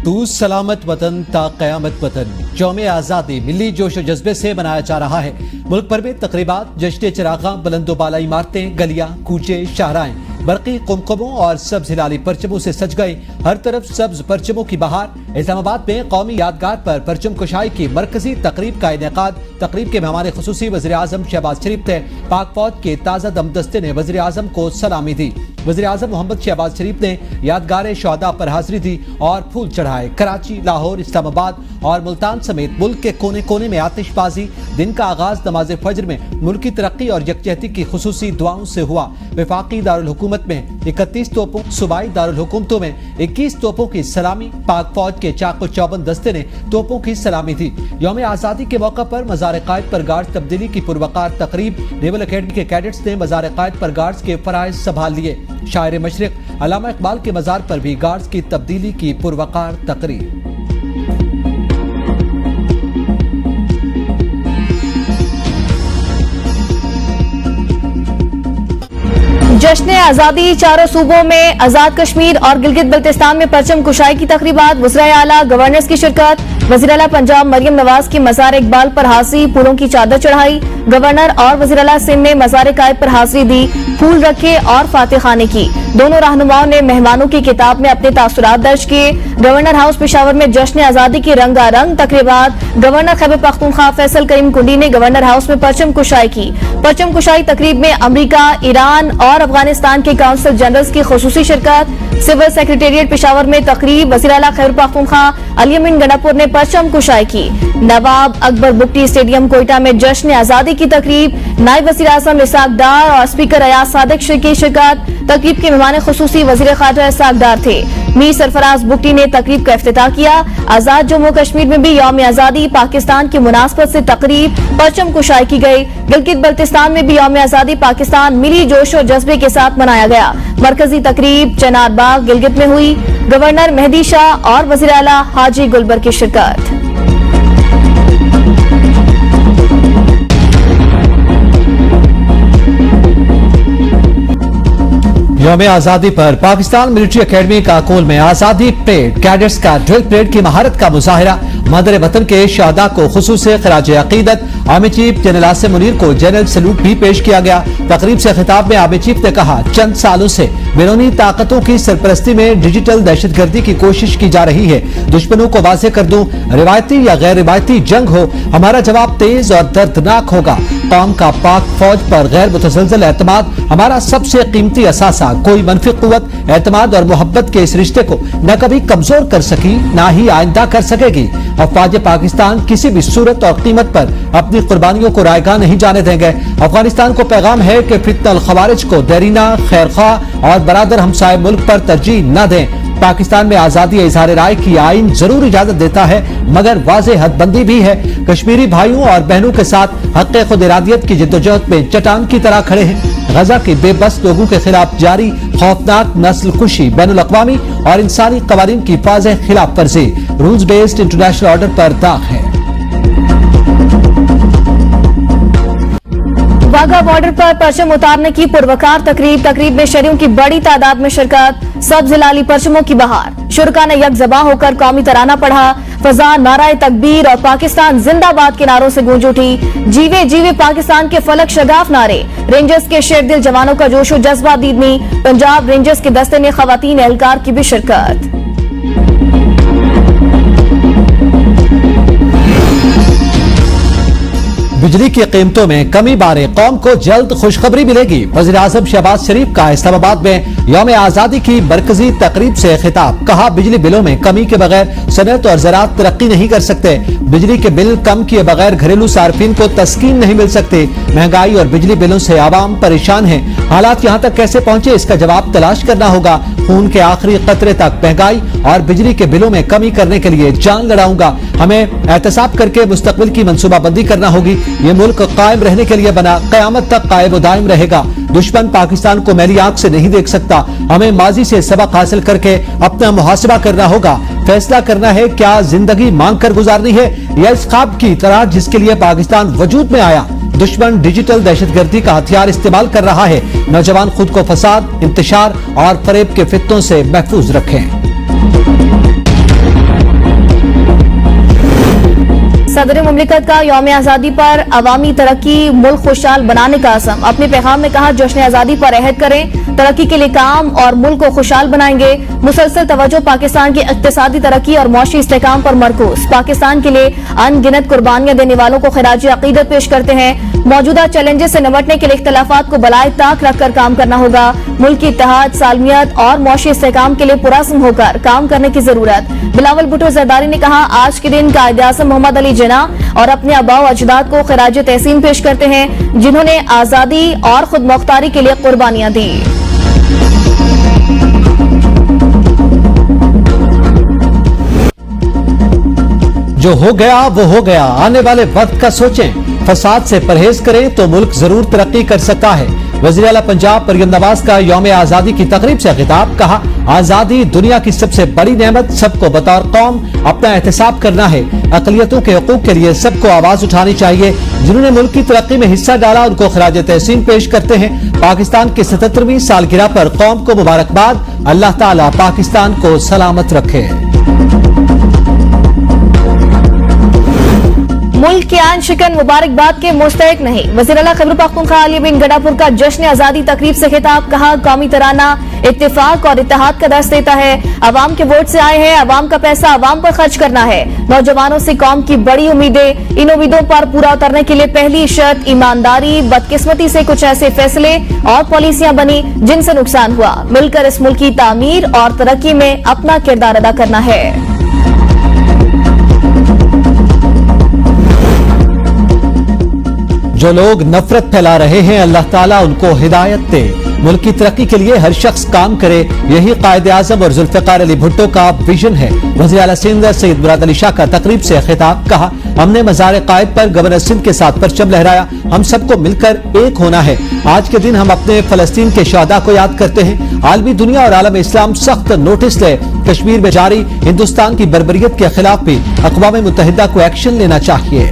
तू सलामत वतन ता क़यामत वतन यौम आज़ादी मिली जोश और जज्बे से मनाया जा रहा है। मुल्क भर में तकरीबात, जश्न चिरागां, बुलंदोबाला इमारतें, गलियां, कूचे, शाहराएं बरक़ी कुमकुमों और सब्ज हिलाली परचमों से सज गई। हर तरफ सब्ज परचमों की बहार। इस्लामाबाद में कौमी यादगार पर परचम कुशाई की मरकजी तकरीब का इनेकाद। तकरीब के मेहमान खुसूसी वज़ीर आज़म शहबाज शरीफ थे। पाक फौज के ताज़ा दमदस्ते ने वज़ीर आज़म को सलामी दी। वज़ीर आज़म मोहम्मद शहबाज शरीफ ने यादगार शहादा पर हाजिरी दी और फूल चढ़ाए। कराची, लाहौर, इस्लामाबाद और मुल्तान समेत मुल्क के कोने कोने में आतिशबाजी। दिन का आगाज नमाज फजर में मुल्क की तरक्की और यकजहती की खुसूसी दुआओं से हुआ। वफाकी दारुल हुकूमत में 31 तोपों, सूबाई दारुल हुकूमतों में 21 तोपों की सलामी। पाक फौज के चाको चौबंद दस्ते ने तोपों की सलामी दी। यौम आज़ादी के मौका पर मज़ार क़ायद पर गार्ड्स तब्दीली की पुरवकार तकरीब। नेवल अकेडमी के कैडेट्स ने मज़ार क़ायद पर गार्ड्स के फराइज संभाल लिए। शायर मशरिक अल्लामा इकबाल के मज़ार पर भी गार्ड्स की तब्दीली की पुरवकार तकरीब। जश्न आज़ादी, चारों सूबों में आज़ाद कश्मीर और गिलगित बल्तिस्तान में परचम कुशाई की तकरीबात। वज़ीर आला, गवर्नर्स की शिरकत। वज़ीर आला पंजाब मरियम नवाज की मज़ार इकबाल पर हाजिरी, फूलों की चादर चढ़ाई। गवर्नर और वज़ीर आला सिंध ने मज़ार क़ायद पर हाजिरी दी, फूल रखे और फातिह खाने की। दोनों रहनुमाओं ने मेहमानों की किताब में अपने तासुरात दर्ज किए। गवर्नर हाउस पेशावर में जश्न आज़ादी की रंगारंग तकरीबात। गवर्नर खैबर पख्तूनख्वा फैसल करीम कुंडी ने गवर्नर हाउस में परचम कुशाई की। परचम कुशाई तकरीब में अमरीका, ईरान और अफगानिस्तान के काउंसिल जनरल्स की खुसूसी शिरकत। सिविल सेक्रेटेरिएट पेशावर में तकरीब। वज़ीर आला खैबर पख्तूनख्वा अली अमीन गंडापुर ने परचम कुशाई की। नवाब अकबर बुगटी स्टेडियम कोयटा में जश्न आज़ादी की तकरीब। नायब वज़ीर आज़म इसहाक डार और स्पीकर अयाज सादिक की शिरकत। तकरीब के मेहमान खुसूसी वज़ीर ख़ारजा इसहाक डार थे। मीर सरफराज बुगटी ने तकरीब का इफ्तिताह किया। आज़ाद जम्मू कश्मीर में भी यौम आज़ादी पाकिस्तान की मुनासबत से तकरीब, परचम कुशाई की गई। गिलगित बल्तिस्तान में भी यौम आज़ादी पाकिस्तान मिली जोश और जज्बे के साथ मनाया गया। मरकजी तकरीब चनार बाग गिलगित में हुई। गवर्नर मेहदी शाह और वज़ीर आला हाजी गुलबर की शिरकत। यौम आज़ादी पर पाकिस्तान मिलिट्री अकेडमी काकोल में आज़ादी परेड, कैडेट्स का ड्रिल परेड की महारत का मुजाहिरा। मदर वतन के शहादा को खुसूसी खराज अकीदत। Army chief general Asim Munir को जनरल सैल्यूट भी पेश किया गया। तकरीब से खिताब में आर्मी चीफ ने कहा, चंद सालों से बैरूनी ताकतों की सरपरस्ती में डिजिटल दहशतगर्दी की कोशिश की जा रही है। दुश्मनों को वाज़ेह कर दूं, रिवायती या गैर रिवायती जंग हो, हमारा जवाब तेज और दर्दनाक होगा। कौम का पाक फौज पर गैर मुतसलसल एतमाद हमारा सबसे कीमती असासा। कोई मनफी कुव्वत एतमाद और मोहब्बत के इस रिश्ते को न कभी कमजोर कर सकी, न ही आइंदा कर सकेगी। अफवाज पाकिस्तान किसी भी सूरत और कीमत पर अपनी कुर्बानियों को रायगा नहीं जाने देंगे। अफगानिस्तान को पैगाम है कि फितनल खवारिज को देरीना, खैरख्वाह और बरादर हमसाए मुल्क पर तरजीह न दें। पाकिस्तान में आजादी इजहार राय की आइन जरूर इजाजत देता है, मगर वाज़ेह हदबंदी भी है। कश्मीरी भाइयों और बहनों के साथ हक़ खुद इरादियत की जिद्दोजहद में चट्टान की तरह खड़े हैं। गजा के बेबस लोगों के खिलाफ जारी खौफनाक नस्ल कुशी बैनुल अक़वामी और इंसानी कवानीन की वाज़ेह खिलाफ वर्जी रूल्स बेस्ड इंटरनेशनल ऑर्डर पर दाग है। वाघा बॉर्डर पर परचम उतारने की पुरवकार तकरीब में शहरियों की बड़ी तादाद में शिरकत। सब्ज हिलाली परचमों की बहार। शुरका ने यकजबां होकर कौमी तराना पढ़ा। फजा नाराए तकबीर और पाकिस्तान जिंदाबाद के नारों से गूंज उठी। जीवे जीवे पाकिस्तान के फलक शगाफ नारे। रेंजर्स के शेरदिल जवानों का जोश और जज्बा दीदनी। पंजाब रेंजर्स के दस्ते ने खवातीन एहलकार की भी शिरकत। बिजली की कीमतों में कमी बारे कौम को जल्द खुशखबरी मिलेगी। वज़ीर आज़म शहबाज शरीफ का इस्लामाबाद में यौम आज़ादी की मरकजी तकरीब से खिताब। कहा, बिजली बिलों में कमी के बगैर सनत और ज़राअत तरक्की नहीं कर सकते। बिजली के बिल कम किए बगैर घरेलू सार्फिन को तस्कीन नहीं मिल सकती। महंगाई और बिजली बिलों से आवाम परेशान है। हालात यहाँ तक कैसे पहुँचे, इसका जवाब तलाश करना होगा। खून के आखिरी कतरे तक महंगाई और बिजली के बिलों में कमी करने के लिए जान लड़ाऊंगा। हमें एहतसाब करके मुस्तकबिल की मंसूबाबंदी करना होगी। ये मुल्क कायम रहने के लिए बना, कयामत तक कायम व दायम रहेगा। दुश्मन पाकिस्तान को मैली आंख से नहीं देख सकता। हमें माजी से सबक हासिल करके अपना मुहासिबा करना होगा। फैसला करना है, क्या जिंदगी मांग कर गुजारनी है या इस ख्वाब की तरह जिसके लिए पाकिस्तान वजूद में आया। दुश्मन डिजिटल दहशतगर्दी का हथियार इस्तेमाल कर रहा है। नौजवान खुद को फसाद, इंतशार और फरेब के फितनों से महफूज रखें। सदर मुमलिकत का यौम आज़ादी पर अवामी तरक्की मुल्क खुशहाल बनाने का असम। अपने पैगाम में कहा, जश्न आज़ादी पर अहद करें, तरक्की के लिए काम और मुल्क को खुशहाल बनाएंगे। मुसलसल तवज्जो पाकिस्तान की इक्तिसादी तरक्की और मौशी इस्तेहकाम पर मरकूज। पाकिस्तान के लिए अनगिनत कुर्बानियां देने वालों को खिराज अकीदत पेश करते हैं। मौजूदा चैलेंजेस से निपटने के लिए इख्तिलाफात को बलाए ताक रखकर काम करना होगा। मुल्क की इत्तेहाद, सालमियत और मौशी इस्तेहकाम के लिए पुरअज़्म होकर काम करने की जरूरत। बिलावल भुट्टो जरदारी ने कहा, आज के दिन कायद-ए-आज़म मोहम्मद अली जिन्ना और अपने आबाओ अजदाद को खिराज तहसीन पेश करते हैं, जिन्होंने आज़ादी और खुद मुख्तारी के लिए कुर्बानियां दी। जो हो गया वो हो गया, आने वाले वक्त का सोचें, फसाद से परहेज करें तो मुल्क जरूर तरक्की कर सकता है। वज़ीर आला पंजाब मरियम नवाज का यौम आज़ादी की तकरीब से खिताब। कहा, आज़ादी दुनिया की सबसे बड़ी नेमत, सबको बतौर कौम अपना एहतसाब करना है। अक़लियतों के हकूक़ के लिए सबको आवाज उठानी चाहिए। जिन्होंने मुल्क की तरक्की में हिस्सा डाला उनको खिराज तहसीन पेश करते हैं। पाकिस्तान की 77वीं सालगिरह पर कौम को मुबारकबाद। अल्लाह ताला पाकिस्तान को सलामत रखे। मुल्क के आन शिकन मुबारकबाद के मुस्तहिक नहीं। वज़ीर आला खैबर पख्तूनख्वा अली बिन गडापुर का जश्न आज़ादी तकरीब से खिताब। कहा, कौमी तराना इत्तेफाक और इत्तेहाद का दर्स देता है। अवाम के वोट से आए हैं, अवाम का पैसा अवाम पर खर्च करना है। नौजवानों से कौम की बड़ी उम्मीदें, इन उम्मीदों पर पूरा उतरने के लिए पहली शर्त ईमानदारी। बदकिस्मती से कुछ ऐसे फैसले और पॉलिसियां बनी जिनसे नुकसान हुआ। मिलकर इस मुल्क की तामीर और तरक्की में अपना किरदार अदा करना है। जो लोग नफरत फैला रहे हैं, अल्लाह ताला उनको हिदायत दे। मुल्क की तरक्की के लिए हर शख्स काम करे, यही कायद-ए-आज़म और जुल्फ़िकार अली भुट्टो का विजन है। वज़ीर आला सिंध सैयद मुराद अली शाह का तकरीब से खिताब। कहा, हमने मज़ार कायद पर गवर्नर सिंध के साथ परचम लहराया। हम सबको मिलकर एक होना है। आज के दिन हम अपने फलस्तीन के शहदा को याद करते हैं। आलमी दुनिया और आलम इस्लाम सख्त नोटिस ले। कश्मीर में जारी हिंदुस्तान की बर्बरियत के खिलाफ भी अक़वाम मुत्तहिदा को एक्शन लेना चाहिए।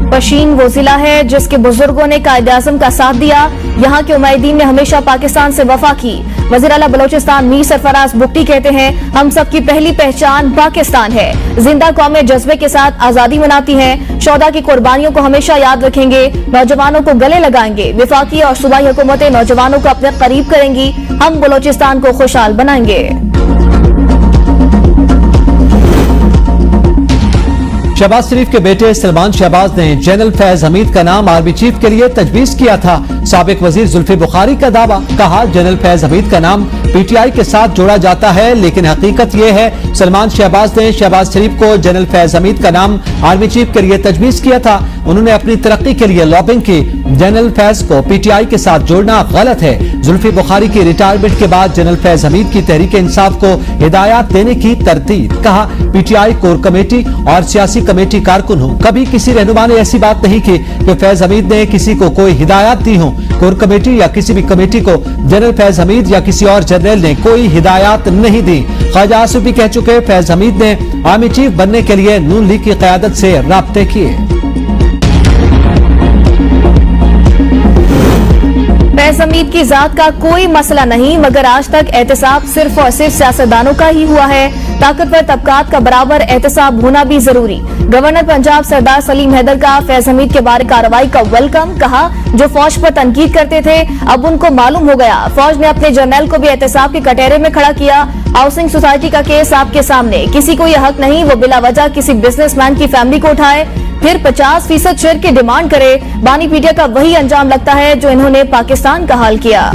पशीन वो जिला है जिसके बुजुर्गों ने कायद-ए-आज़म का साथ दिया। यहाँ के उमैदीन ने हमेशा पाकिस्तान से वफा की। वज़ीर आला बलोचिस्तान मीर सरफराज बुगटी कहते हैं, हम सबकी पहली पहचान पाकिस्तान है। जिंदा कौमें जज्बे के साथ आजादी मनाती हैं। शोहदा की कुर्बानियों को हमेशा याद रखेंगे। नौजवानों को गले लगाएंगे। विफाकी और सूबाई हुकूमतें नौजवानों को अपने करीब करेंगी। हम बलोचिस्तान को खुशहाल बनाएंगे। शहबाज शरीफ के बेटे सलमान शहबाज ने जनरल फैज हमीद का नाम आर्मी चीफ के लिए तजवीज किया था। साबिक वजीर जुल्फी बुखारी का दावा। कहा, जनरल फैज हमीद का नाम पीटीआई के साथ जोड़ा जाता है, लेकिन हकीकत ये है सलमान शहबाज ने शहबाज शरीफ को जनरल फैज हमीद का नाम आर्मी चीफ के लिए तजवीज किया था। उन्होंने अपनी तरक्की के लिए लॉबिंग की। जनरल फैज को पीटीआई के साथ जोड़ना गलत है। जुल्फी बुखारी की रिटायरमेंट के बाद जनरल फैज हमीद की तहरीक इंसाफ को हिदायत देने की तरतीब। कहा, पीटीआई कोर कमेटी और सियासी कमेटी कारकुन हूँ। कभी किसी रहनुमा ने ऐसी बात नहीं की कि फैज हमीद ने किसी को कोई हिदायत दी हो। कोर कमेटी या किसी भी कमेटी को जनरल फैज हमीद या किसी और जनरल ने कोई हिदायत नहीं दी। ख्वाजा आसिफ भी कह चुके, फैज हमीद ने आर्मी चीफ बनने के लिए नून लीग की क़यादत से राब्ते किए। फैज हमीद की जात का कोई मसला नहीं, मगर आज तक एहतसाब सिर्फ और सिर्फ सियासतदानों का ही हुआ है। ताकतवर तबकात का बराबर एहतसाब होना भी जरूरी। गवर्नर पंजाब सरदार सलीम हैदर का फैज हमीद के बारे कार्रवाई का वेलकम। कहा, जो फौज पर तनकीद करते थे अब उनको मालूम हो गया। फौज ने अपने जर्नल को भी एहतसाब के कटहरे में खड़ा किया। हाउसिंग सोसाइटी का केस आपके सामने। किसी को यह हक नहीं वो बिला वजह किसी बिजनेसमैन की फैमिली को उठाए, फिर 50% शेयर की डिमांड करे। बानी पीटिया का वही अंजाम लगता है जो इन्होंने पाकिस्तान का हाल किया।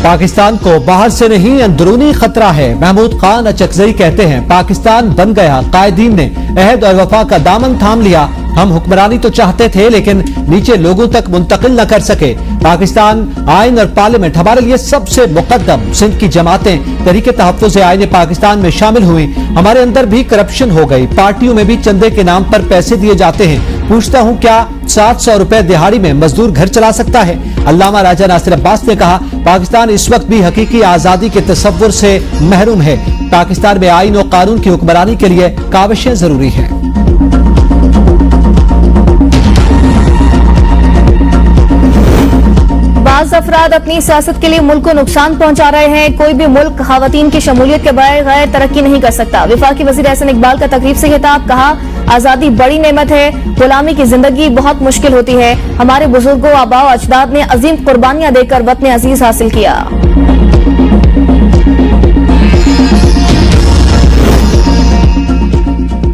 पाकिस्तान को बाहर से नहीं अंदरूनी खतरा है। महमूद खान अचकजई कहते हैं, पाकिस्तान बन गया। कायदीन ने अहद और वफा का दामन थाम लिया। हम हुक्मरानी तो चाहते थे लेकिन नीचे लोगों तक मुंतकिल न कर सके। पाकिस्तान आइन और पार्लियामेंट हमारे लिए सबसे मुकद्दम। सिंध की जमातें तरीके तहफ़्फ़ुज़ आइन पाकिस्तान में शामिल हुई। हमारे अंदर भी करप्शन हो गई। पार्टियों में भी चंदे के नाम पर पैसे दिए जाते हैं। पूछता हूँ, क्या 700 रुपए दिहाड़ी में मजदूर घर चला सकता है? अल्लामा राजा नासिर अब्बास ने कहा, पाकिस्तान इस वक्त भी हकीकी आजादी के तसव्वुर से महरूम है। पाकिस्तान में आइन और कानून की हुक्मरानी के लिए काविशें जरूरी हैं। बाज़ अफराद अपनी सियासत के लिए मुल्क को नुकसान पहुंचा रहे हैं। कोई भी मुल्क खवातीन की शमूलियत के बगैर तरक्की नहीं कर सकता। वफाकी वज़ीर एहसन इकबाल का तकरीब से खिताब, कहा आजादी बड़ी नेमत है, गुलामी की जिंदगी बहुत मुश्किल होती है। हमारे बुजुर्गों आबा और अजदाद ने अजीम कुर्बानियां देकर वतन अजीज हासिल किया।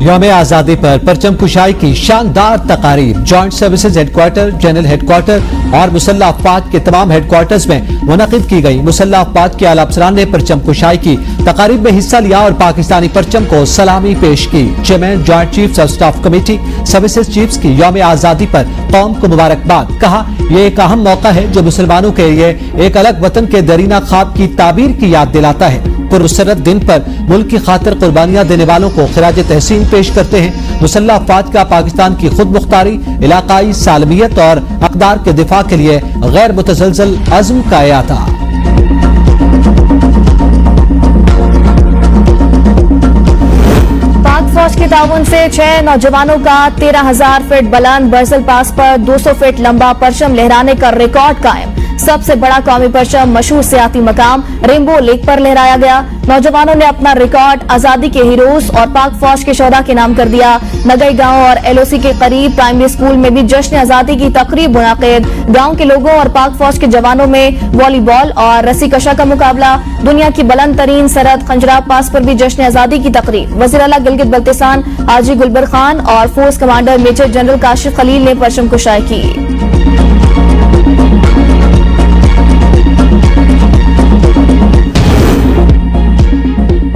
यौम आजादी पर परचम कुशाई की शानदार तकारीब joint services headquarter, general headquarter और मुसल्लह अफवाज के तमाम हेडक्वार्टर्स में मुनक़िद की गई। मुसल्लह अफवाज के आला अफसरान ने परचम कुशाई की तकारीब में हिस्सा लिया और पाकिस्तानी परचम को सलामी पेश की। Chairman joint chiefs of staff committee services chiefs की यौम आजादी पर कौम को मुबारकबाद। कहा, यह एक अहम मौका है जो मुसलमानों के लिए एक अलग वतन के दरीना ख्वाब की ताबीर की याद दिलाता है। पुरसरत दिन पर मुल्क की खातिर कुर्बानियां देने वालों को खिराज तहसीन पेश करते हैं। मुसल्लह अफवाज का पाकिस्तान की खुद मुख्तारी, इलाकाई सालमियत और अक़दार के दिफा के लिए गैर मुतसलसल अज़्म का एता। पाक फौज के ताउन से 6 नौजवानों का 13,000 फीट बुलंद बर्सल पास पर 200 फीट लंबा परचम लहराने का रिकॉर्ड कायम। सबसे बड़ा कौमी परचम मशहूर सियाती मकाम रेनबो लेक पर लहराया गया। नौजवानों ने अपना रिकॉर्ड आजादी के हीरोज और पाक फौज के शोहदा के नाम कर दिया। नगई गांव और एलओसी के करीब प्राइमरी स्कूल में भी जश्न आजादी की तकरीब मुनाकिद। गांव के लोगों और पाक फौज के जवानों में वॉलीबॉल और रस्सी कशा का मुकाबला। दुनिया की बुलंद तरीन सरहद खंजराब पास पर भी जश्न आजादी की तकरीब। वज़ीर आला गिलगित बल्तिस्तान हाजी गुलबर खान और force commander major general Kashif Khalil ने परचम कुशाई की।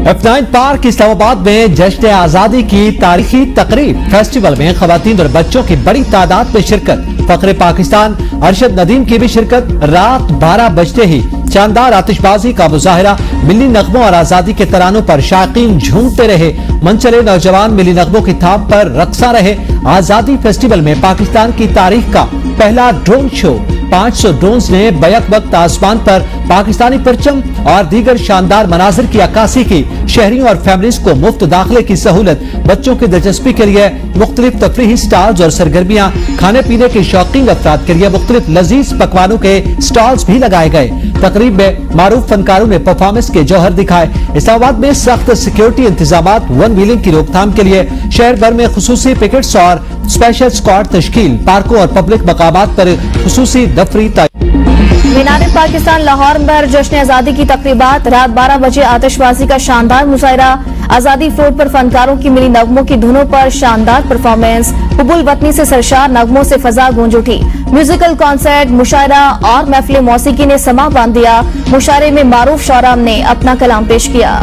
F9 पार्क इस्लामाबाद में जश्न आजादी की तारीखी तकरीब। फेस्टिवल में खवातीन और बच्चों की बड़ी तादाद में शिरकत। फखरे पाकिस्तान अरशद नदीम की भी शिरकत। रात 12 बजते ही शानदार आतिशबाजी का मुजाहिरा। मिली नगमों और आजादी के तरानों पर शायकीन झूमते रहे। मनचले नौजवान मिली नगमों की थाप पर रक्सा रहे। आजादी फेस्टिवल में पाकिस्तान की तारीख का पहला ड्रोन शो। 500 ड्रोन्स ने बैक वक्त आसमान पर पाकिस्तानी परचम और दीगर शानदार मनाजिर की अक्कासी की। शहरियों और फैमिलीज को मुफ्त दाखिले की सहूलत। बच्चों की दिलचस्पी के लिए मुख्तलिफ तफरीही स्टॉल्स और सरगर्मियां। खाने पीने के शौकीन अफराद के लिए मुख्तलिफ लजीज पकवानों के स्टॉल्स भी लगाए गए। तकरीब में मारूफ फनकारों ने परफॉर्मेंस के जौहर दिखाए। इस्लामाबाद में सख्त सिक्योरिटी इंतजामात। वन व्हीलिंग की रोकथाम के लिए शहर भर में खुसूसी पिकेट्स और स्पेशल स्क्वाड तश्कील। पार्कों और पब्लिक मकामात पर खुसूसी दफरी मीनार पाकिस्तान लाहौर पर जश्न आजादी की तकरीबात। रात 12 बजे आतिशबाजी का शानदार मुजाहिरा। आजादी फोर्ट पर फनकारों की मिली नगमों की धुनों पर शानदार परफॉर्मेंस। हुबुल वतनी से सरशार नगमों से फजा गूंज उठी। म्यूजिकल कॉन्सर्ट, मुशायरा और महफिल मौसीकी ने समा बांध दिया। मुशायरे में मारूफ शौरा ने अपना कलाम पेश किया।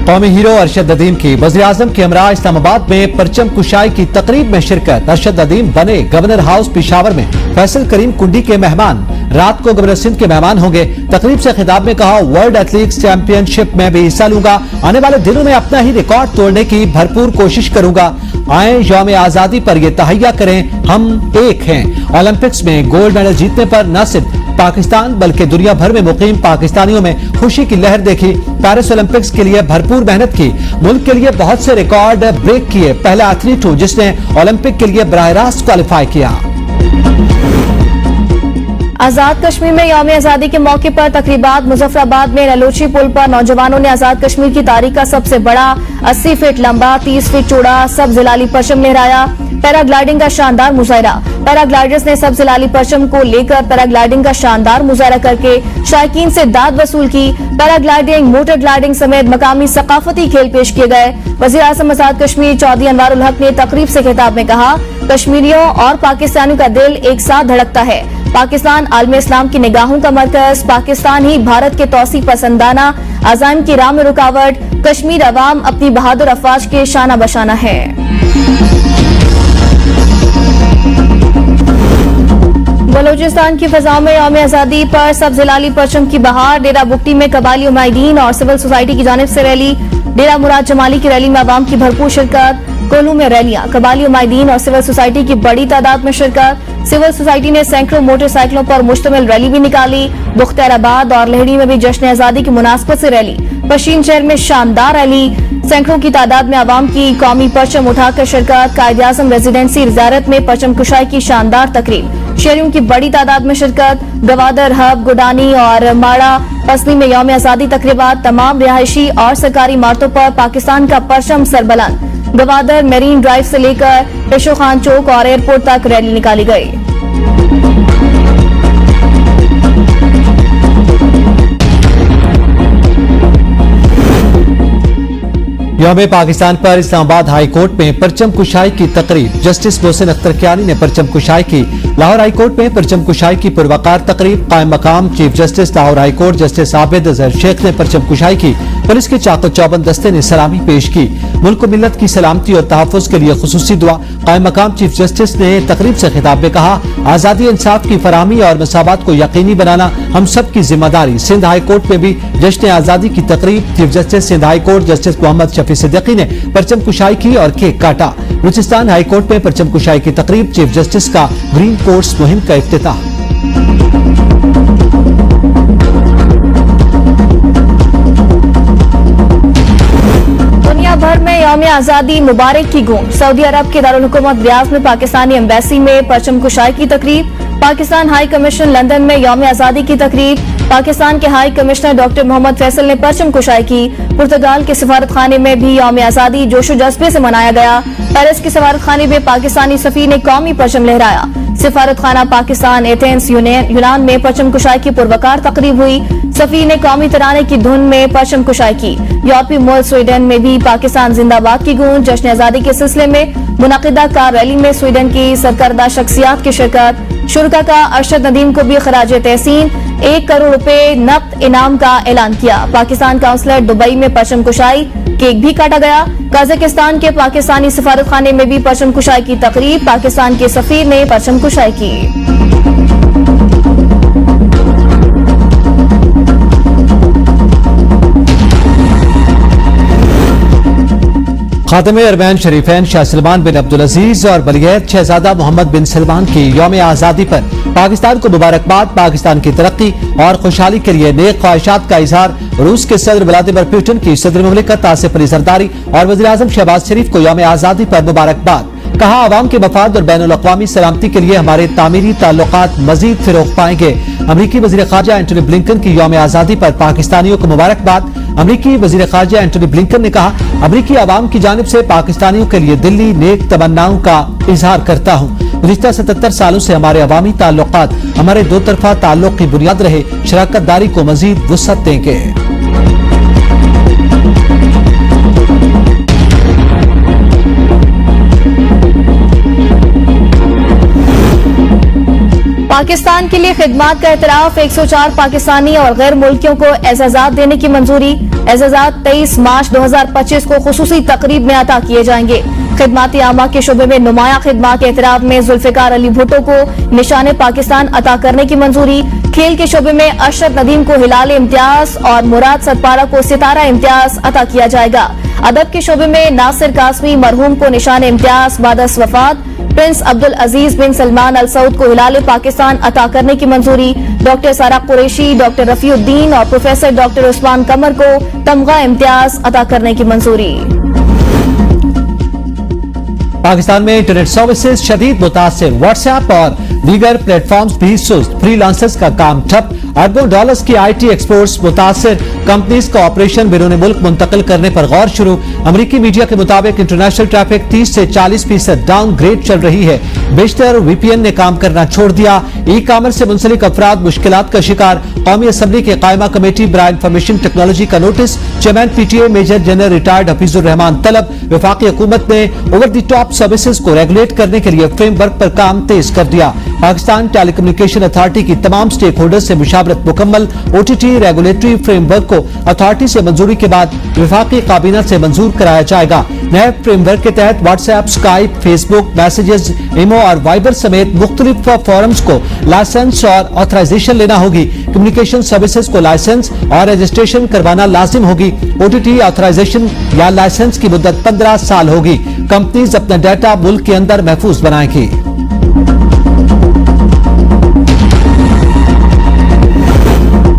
कौमी हीरो अरशद नदीम की वज़ीर आज़म के हमरा इस्लामाबाद में परचम कुशाई की तकरीब में शिरकत। अरशद नदीम बने गवर्नर हाउस पेशावर में फैसल करीम कुंडी के मेहमान। रात को गवर्नर सिंध के मेहमान होंगे। तकरीब से खिताब में कहा, वर्ल्ड एथलेटिक्स चैंपियनशिप में भी हिस्सा लूंगा। आने वाले दिनों में अपना ही रिकॉर्ड तोड़ने की भरपूर कोशिश करूंगा। आए यौम आजादी पर ये तहैया करें, हम एक हैं। ओलंपिक्स में गोल्ड मेडल जीतने पर न सिर्फ पाकिस्तान बल्कि दुनिया भर में मुकीम पाकिस्तानियों में खुशी की लहर देखी। पेरिस ओलंपिक्स के लिए भरपूर मेहनत की। मुल्क के लिए बहुत से रिकॉर्ड ब्रेक किए। पहला एथलीट हूं जिसने ओलंपिक के लिए बराह रास्त क्वालिफाई किया। आजाद कश्मीर में यौम आजादी के मौके पर तकरीबात। मुजफ्फराबाद में ललोची पुल पर नौजवानों ने आजाद कश्मीर की तारीख का सबसे बड़ा 80 फीट लंबा 30 फीट चौड़ा सब जिलाली परचम लहराया। पैराग्लाइडिंग का शानदार मुजाहिरा। पैराग्लाइडर्स ने सब जिलाली परचम को लेकर पैराग्लाइडिंग का शानदार मुजाहिरा करके शायकीन से दाद वसूल की। पैराग्लाइडिंग, मोटर ग्लाइडिंग समेत मकामी सकाफती खेल पेश किए गए। वज़ीर आज़म आजाद कश्मीर चौधरी अनवारुल हक ने तकरीब से खिताब में कहा, कश्मीरियों और पाकिस्तानियों का दिल एक साथ धड़कता है। पाकिस्तान आलम इस्लाम की निगाहों का मरकज। पाकिस्तान ही भारत के तौसी पसंदाना अज़ाइम की राह में रुकावट। कश्मीर अवाम अपनी बहादुर अफवाज के शाना बशाना है। बलूचिस्तान की फजाओं में यौम आजादी पर सब जिलाली परचम की बहार। डेरा बुगटी में कबायली उमाइदीन और सिविल सोसाइटी की जानिब से रैली। डेरा मुराद जमाली की रैली में अवाम की भरपूर शिरकत। कोल्हू में रैलियां। कबायली उमाइदीन और सिविल सोसाइटी की बड़ी तादाद में शिरकत। सिविल सोसाइटी ने सैकड़ों मोटरसाइकिलों पर मुश्तमिल रैली भी निकाली। बख्तियाराबाद और लहड़ी में भी जश्न आजादी की मुनासबत से रैली। पश्चिम शहर में शानदार रैली। सैकड़ों की तादाद में आवाम की कौमी परचम उठाकर शिरकत। कायद-ए-आज़म रेजिडेंसी ज़ियारत में परचम कुशाई की शानदार तकरीब। शहरियों की बड़ी तादाद में शिरकत। गवादर, हब, गुडानी और माड़ा पसनी में यौम आज़ादी तकरीबात। तमाम रिहायशी और सरकारी इमारतों पर पाकिस्तान का परचम सरबलंद। गवादर मेरीन ड्राइव से लेकर पेशो खान चौक और एयरपोर्ट तक रैली निकाली गई। यौम पाकिस्तान पर इस्लामाबाद हाई कोर्ट में परचम कुशाई की तकरीब। जस्टिस मोहसिन अख्तर कियानी ने परचम कुशाई की। लाहौर हाई कोर्ट में परचम कुशाई की पुरवकार तकरीब। कायम मकाम chief justice Lahore high court justice Abid Azhar Sheikh ने परचम कुशाई की। पुलिस के चाको चौबंद दस्ते ने सलामी पेश की। मुल्क मिल्लत की सलामती और तहफ़्फ़ुज़ के लिए खुसूसी दुआ। कायम मकाम चीफ जस्टिस ने तकरीब से खिताब में कहा, आज़ादी इंसाफ की फराहमी और मसावत को यकीनी बनाना हम सब की जिम्मेदारी। सिंध हाई कोर्ट में भी जश्न आज़ादी की तकरीब। Chief justice Sindh high court justice Muhammad Shafi Siddiqui ने परचम कुशाई की और केक काटा। बलूचिस्तान हाई कोर्ट में परचम कुशाई की तकरीब। चीफ जस्टिस का ग्रीन कोर्ट्स मुहिम का इफ्तिताह। दुनिया भर में यौम आज़ादी मुबारक की गूंज। सऊदी अरब के दारुल हुकूमत रियाद में पाकिस्तानी एम्बेसी में परचम कुशाई की तकरीब। पाकिस्तान हाई कमीशन लंदन में यौम आज़ादी की तकरीब। पाकिस्तान के high commissioner doctor Muhammad Faisal ने परचम कुशाई की। पुर्तगाल के सफारत खाने में भी यौम आज़ादी जोशो जज्बे से मनाया गया। पेरिस के सफारत खाने में पाकिस्तानी सफीर ने कौमी परचम लहराया। सफारत खाना पाकिस्तान एथेंस यूनान में परचम कुशाई की पुरवकार तकरीब हुई। सफीर ने कौमी तराने की धुन में परचम कुशाई की। यूरोपीय मुल्क स्वीडन में भी पाकिस्तान जिंदाबाद की गूंज। जश्न आज़ादी के सिलसिले में मुनक़िदा कार रैली में स्वीडन की सरकर्दा शख्सियात की शिरकत। शुरका का अरशद नदीम को भी खराज तहसीन। 1 करोड़ रुपए नक़द इनाम का ऐलान किया। पाकिस्तान काउंसलर दुबई में परचम कुशाई, केक भी काटा गया। कजाकिस्तान के पाकिस्तानी सफारत खाने में भी परचम कुशाई की तकरीब। पाकिस्तान के सफीर ने परचम कुशाई की। खातिमे अरबैन शरीफैन शाह सलमान बिन अब्दुल अजीज और वलीअहद शहजादा मोहम्मद बिन सलमान की यौम आज़ादी पर पाकिस्तान को मुबारकबाद। पाकिस्तान की तरक्की और खुशहाली के लिए नेक ख्वाहिशात का इजहार। रूस के सदर व्लादिमीर पुतिन की सदर मुमलिकत आसिफ अली जरदारी और वज़ीर आज़म शहबाज शरीफ को यौम आज़ादी पर मुबारकबाद। कहा, आवाम के मफाद और बैनुल अक़वामी सलामती के लिए हमारे तामीरी ताल्लुकात मजीद फिरोग पाएंगे। अमरीकी वज़ीर ख़ारजा एंटनी ब्लिंकन की यौम आज़ादी पर पाकिस्तानियों को मुबारकबाद। अमरीकी वज़ीर ख़ारजा एंटनी ब्लिंकन ने कहा, अमरीकी आवाम की जानिब से पाकिस्तानियों के लिए दिल्ली नेक तमन्नाओं का इजहार करता हूँ। गुज़िश्ता 77 सालों से हमारे अवामी ताल्लुकात हमारे दो तरफा ताल्लुक की बुनियाद रहे। शराकत दारी को मजीद वुसअत देंगे। पाकिस्तान के लिए खिदमात का एतराफ। 104 पाकिस्तानी और गैर मुल्कियों को एजाजात देने की मंजूरी। एजाजात 23 मार्च 2025 को खुसूसी तकरीब में अता किए जाएंगे। खिदमाती आमा के शोबे में नुमाया खिदमात के एतराफ में जुल्फिकार अली भुट्टो को निशान पाकिस्तान अता करने की मंजूरी। खेल के शोबे में अरशद नदीम को हिलाल इम्तियाज और मुराद सतपारा को सितारा इम्तियाज अता किया जाएगा। अदब के शोबे में नासिर कासमी मरहूम को निशान इम्तियाज बादस वफात। प्रिंस अब्दुल अजीज बिन सलमान अल सऊद को हिलाल पाकिस्तान अता करने की मंजूरी। डॉक्टर सारा कुरैशी, डॉक्टर रफीउद्दीन और प्रोफेसर डॉक्टर उस्मान कमर को तमगा इम्तियाज अता करने की मंजूरी। पाकिस्तान में इंटरनेट सर्विसेज शदीद मुतासिर। व्हाट्सएप और दीगर प्लेटफॉर्म्स भी सुस्त। फ्रीलांसर्स का काम ठप। अरबों डॉलर्स की IT एक्सपोर्ट्स मुतासिर। कंपनीज का ऑपरेशन बैरून मुल्क मुंतकिल करने पर गौर शुरू। अमरीकी मीडिया के मुताबिक इंटरनेशनल ट्रैफिक 30 से 40% डाउन ग्रेड चल रही है। बेशतर VPN ने काम करना छोड़ दिया। ई-कॉमर्स से मुंसलिक अफराद मुश्किलात का शिकार। कौमी असम्बली के कायमा कमेटी बराए इंफॉर्मेशन टेक्नोलॉजी का नोटिस। Chairman PTA major general retired Hafeezur Rehman तलब। वफाकी हुकूमत ने ओवर द टॉप सर्विसेज को रेगुलेट करने के लिए फ्रेमवर्क पर काम तेज कर दिया। पाकिस्तान टेलीकम्युनिकेशन अथॉरिटी की तमाम स्टेक होल्डर्स से मुशावरत मुकम्मल। OTT रेगुलेटरी फ्रेमवर्क को अथॉरिटी से मंजूरी के बाद वफाकी काबीना से मंजूर कराया जाएगा। नए फ्रेमवर्क के तहत व्हाट्सएप, स्काइप, फेसबुक, मैसेजेस, इमो और वाइबर समेत मुख्तलिफ फोरम्स को लाइसेंस और ऑथराइजेशन लेना होगी। कम्युनिकेशन सर्विसेज को लाइसेंस और रजिस्ट्रेशन करवाना लाजिम होगी। OTT ऑथराइजेशन या लाइसेंस की मुद्दत 15 साल होगी। कंपनीज अपना डाटा मुल्क के अंदर महफूज बनाएंगी।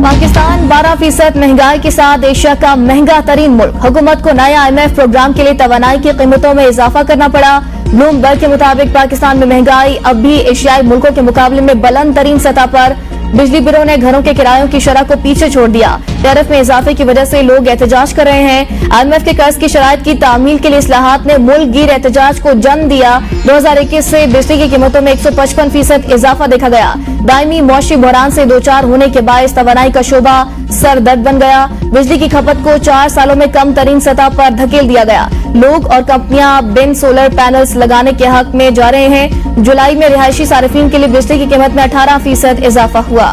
पाकिस्तान 12% महंगाई के साथ एशिया का महंगा तरीन मुल्क। हुकूमत को नए IMF प्रोग्राम के लिए तवानाई की कीमतों में इजाफा करना पड़ा। ब्लूमबर्ग के मुताबिक पाकिस्तान में महंगाई अब भी एशियाई मुल्कों के मुकाबले में बुलंद तरीन सतह पर। बिजली बिलों ने घरों के किरायों की शरह को पीछे छोड़ दिया। टैरिफ में इजाफे की वजह से लोग एहतजाज कर रहे हैं। IMF के कर्ज की शराइत की तामील के लिए इस्लाहात ने मुल्क गिर एहतजाज को जन्म दिया। 2021 से बिजली की कीमतों में 155% इजाफा देखा गया। दायमी मौशी बहरान से दो चार होने के बायस तवानाई का शोबा सरदर्द बन गया। बिजली की खपत को 4 सालों में कम तरीन सतह पर धकेल दिया गया। लोग और कंपनियां बिन सोलर पैनल्स लगाने के हक में जा रहे हैं। जुलाई में रिहायशी सार्फिन के लिए बिजली की कीमत में 18% इजाफा हुआ।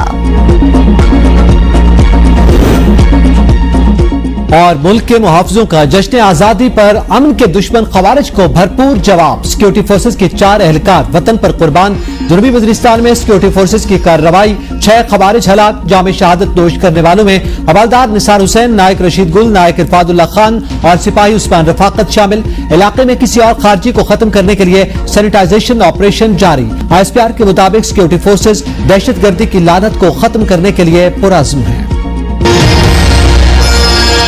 और मुल्क के मुहाफिजों का जश्न आजादी पर अमन के दुश्मन खवारिज को भरपूर जवाब। सिक्योरिटी फोर्सेज के 4 एहलकार वतन पर कुर्बान। जनूबी वजीरिस्तान में सिक्योरिटी फोर्सेज की कार्रवाई, 6 खवारिज हलाक। जाम शहादत नोश करने वालों में हवलदार निसार हुसैन, नायक रशीद गुल, नायक इरफादुल्ला खान और सिपाही उस्मान रफाकत शामिल। इलाके में किसी और खारजी को खत्म करने के लिए सैनिटाइजेशन ऑपरेशन जारी। ISPR के मुताबिक सिक्योरिटी फोर्सेज दहशत गर्दी की लानत को खत्म करने के लिए पुरअज़्म है।